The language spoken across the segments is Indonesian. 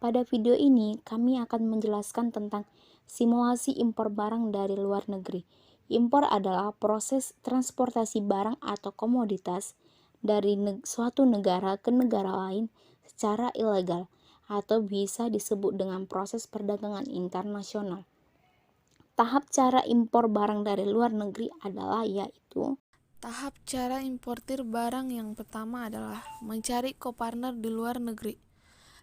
Pada video ini, kami akan menjelaskan tentang simulasi impor barang dari luar negeri. Impor adalah proses transportasi barang atau komoditas dari suatu negara ke negara lain secara ilegal, atau bisa disebut dengan proses perdagangan internasional. Tahap cara impor barang dari luar negeri adalah yaitu Tahap cara importir barang yang pertama adalah mencari co-partner di luar negeri.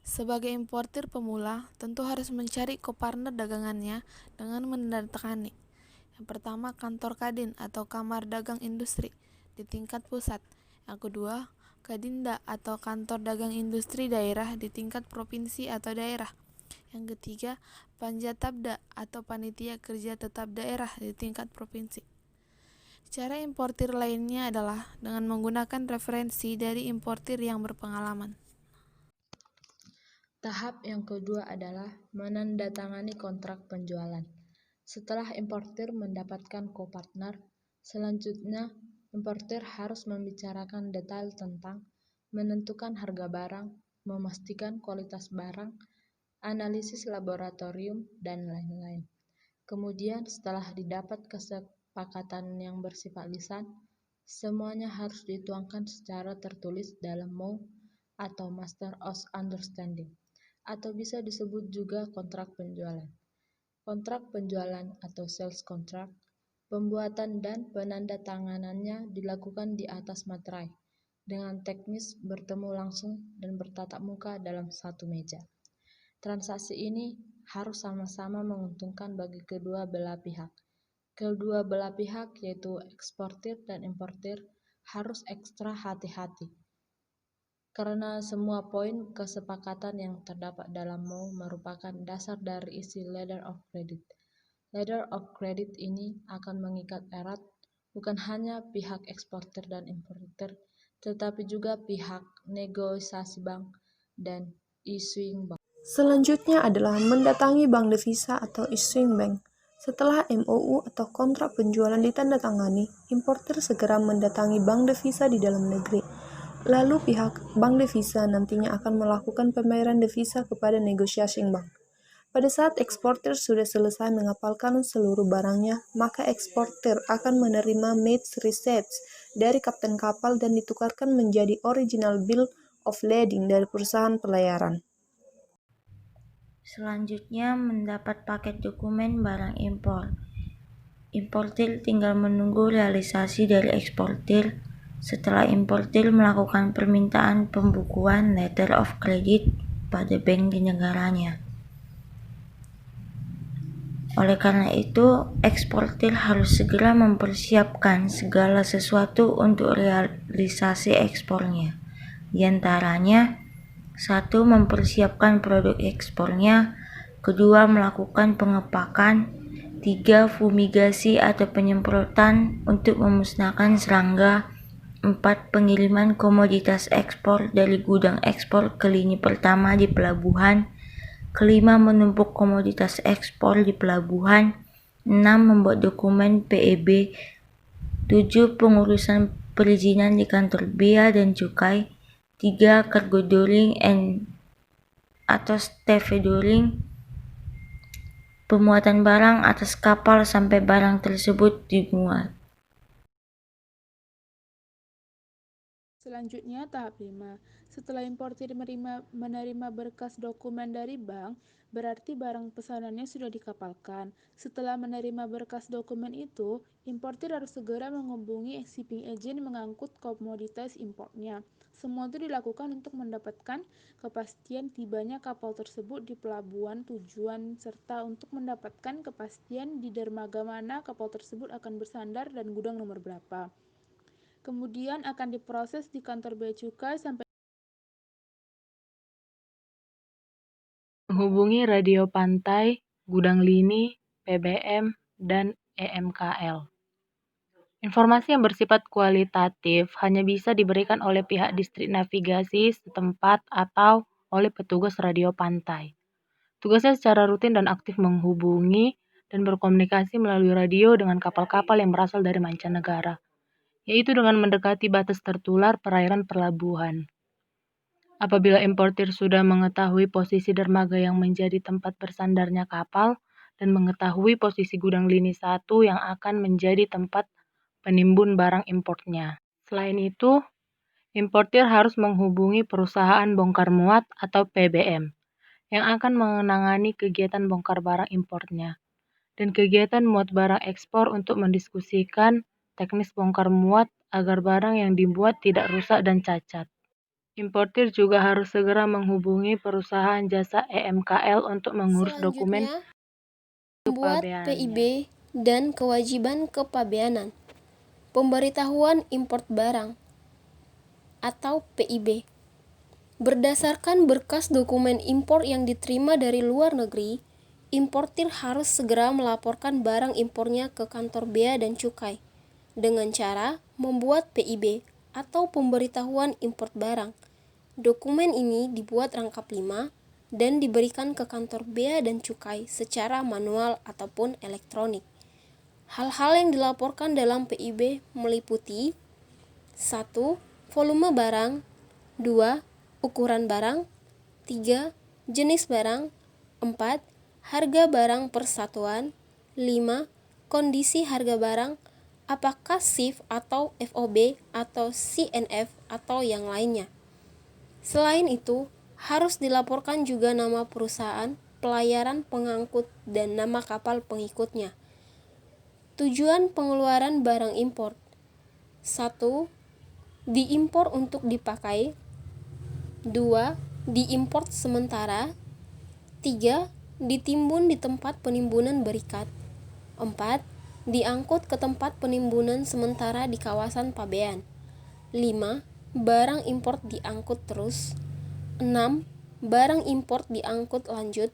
Sebagai importir pemula, tentu harus mencari co-partner dagangannya dengan menandatangani. Yang pertama, kantor Kadin atau Kamar Dagang Industri di tingkat pusat. Yang kedua, Kadinda atau Kantor Dagang Industri Daerah di tingkat provinsi atau daerah. Yang ketiga, Panjatabda atau Panitia Kerja Tetap Daerah di tingkat provinsi. Cara importir lainnya adalah dengan menggunakan referensi dari importir yang berpengalaman. Tahap yang kedua adalah menandatangani kontrak penjualan. Setelah importir mendapatkan co-partner, selanjutnya importir harus membicarakan detail tentang menentukan harga barang, memastikan kualitas barang, analisis laboratorium, dan lain-lain. Kemudian setelah didapat kesepakatan yang bersifat lisan, semuanya harus dituangkan secara tertulis dalam MOU atau Master of Understanding, atau bisa disebut juga kontrak penjualan. Kontrak penjualan atau sales contract, pembuatan dan penandatanganannya dilakukan di atas materai, dengan teknis bertemu langsung dan bertatap muka dalam satu meja. Transaksi ini harus sama-sama menguntungkan bagi kedua belah pihak. Kedua belah pihak yaitu eksportir dan importir harus ekstra hati-hati karena semua poin kesepakatan yang terdapat dalam MOU merupakan dasar dari isi Letter of Credit. Letter of Credit ini akan mengikat erat bukan hanya pihak eksportir dan importir, tetapi juga pihak negosiasi bank dan issuing bank. Selanjutnya adalah mendatangi bank devisa atau issuing bank. Setelah MOU atau kontrak penjualan ditandatangani, importir segera mendatangi bank devisa di dalam negeri. Lalu pihak bank devisa nantinya akan melakukan pembayaran devisa kepada negotiating bank. Pada saat eksportir sudah selesai mengapalkan seluruh barangnya, maka eksportir akan menerima mates receipts dari kapten kapal dan ditukarkan menjadi original bill of lading dari perusahaan pelayaran. Selanjutnya, mendapat paket dokumen barang impor. Importir tinggal menunggu realisasi dari eksportir setelah importir melakukan permintaan pembukuan letter of credit pada bank di negaranya. Oleh karena itu, eksportir harus segera mempersiapkan segala sesuatu untuk realisasi ekspornya. Di antaranya, 1. Mempersiapkan produk ekspornya. 2. Melakukan pengepakan. 3. Fumigasi atau penyemprotan untuk memusnahkan serangga. 4. Pengiriman komoditas ekspor dari gudang ekspor ke lini pertama di pelabuhan. 5. Menumpuk komoditas ekspor di pelabuhan. 6. Membuat dokumen PEB. 7. Pengurusan perizinan di kantor bea dan cukai. 3. Cargo dooring atau stevedoring, pemuatan barang atas kapal sampai barang tersebut dimuat. Selanjutnya tahap 5. Setelah importir menerima berkas dokumen dari bank, berarti barang pesanannya sudah dikapalkan. Setelah menerima berkas dokumen itu, importir harus segera menghubungi shipping agent mengangkut komoditas importnya. Semua itu dilakukan untuk mendapatkan kepastian tibanya kapal tersebut di pelabuhan tujuan serta untuk mendapatkan kepastian di dermaga mana kapal tersebut akan bersandar dan gudang nomor berapa. Kemudian akan diproses di kantor bea cukai sampai menghubungi radio pantai, gudang lini, PBM, dan EMKL. Informasi yang bersifat kualitatif hanya bisa diberikan oleh pihak distrik navigasi setempat atau oleh petugas radio pantai. Tugasnya secara rutin dan aktif menghubungi dan berkomunikasi melalui radio dengan kapal-kapal yang berasal dari mancanegara, yaitu dengan mendekati batas tertular perairan pelabuhan. Apabila importir sudah mengetahui posisi dermaga yang menjadi tempat bersandarnya kapal dan mengetahui posisi gudang lini 1 yang akan menjadi tempat penimbun barang importnya. Selain itu, importir harus menghubungi perusahaan bongkar muat atau PBM yang akan menangani kegiatan bongkar barang importnya dan kegiatan muat barang ekspor untuk mendiskusikan teknis bongkar muat agar barang yang dibuat tidak rusak dan cacat. Importir juga harus segera menghubungi perusahaan jasa EMKL untuk mengurus dokumen Membuat PIB dan kewajiban kepabeanan. Pemberitahuan import barang atau PIB. Berdasarkan berkas dokumen impor yang diterima dari luar negeri, importir harus segera melaporkan barang impornya ke kantor bea dan cukai dengan cara membuat PIB atau pemberitahuan import barang. Dokumen ini dibuat rangkap 5 dan diberikan ke kantor bea dan cukai secara manual ataupun elektronik. Hal-hal yang dilaporkan dalam PIB meliputi 1. Volume barang 2. Ukuran barang 3. Jenis barang 4. Harga barang per satuan 5. Kondisi harga barang, apakah SIF atau FOB atau CNF atau yang lainnya. Selain itu, harus dilaporkan juga nama perusahaan, pelayaran pengangkut, dan nama kapal pengikutnya. Tujuan pengeluaran barang impor 1. Diimpor untuk dipakai 2. Diimpor sementara 3. Ditimbun di tempat penimbunan berikat 4. Diangkut ke tempat penimbunan sementara di kawasan pabean 5. Barang impor diangkut terus 6. Barang impor diangkut lanjut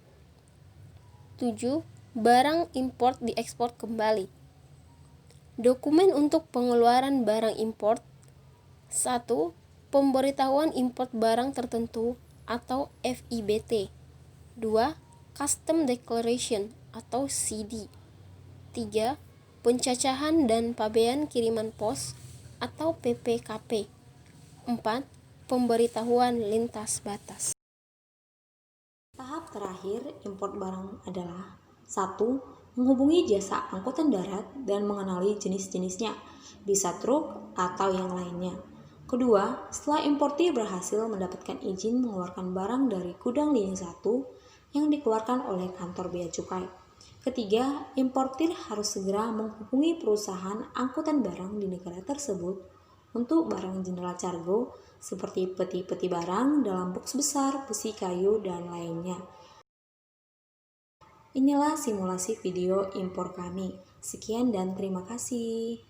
7. Barang impor diekspor kembali. Dokumen untuk pengeluaran barang impor 1. Pemberitahuan import barang tertentu atau FIBT 2. Custom Declaration atau CD 3. Pencacahan dan pabean kiriman pos atau PPKP 4. Pemberitahuan lintas batas. Tahap terakhir import barang adalah 1. Menghubungi jasa angkutan darat dan mengenali jenis-jenisnya, bisa truk atau yang lainnya. Kedua, setelah importir berhasil mendapatkan izin mengeluarkan barang dari gudang lini 1 yang dikeluarkan oleh kantor bea cukai. Ketiga, importir harus segera menghubungi perusahaan angkutan barang di negara tersebut untuk barang jendela cargo seperti peti-peti barang dalam box besar, besi kayu, dan lainnya. Inilah simulasi video impor kami. Sekian dan terima kasih.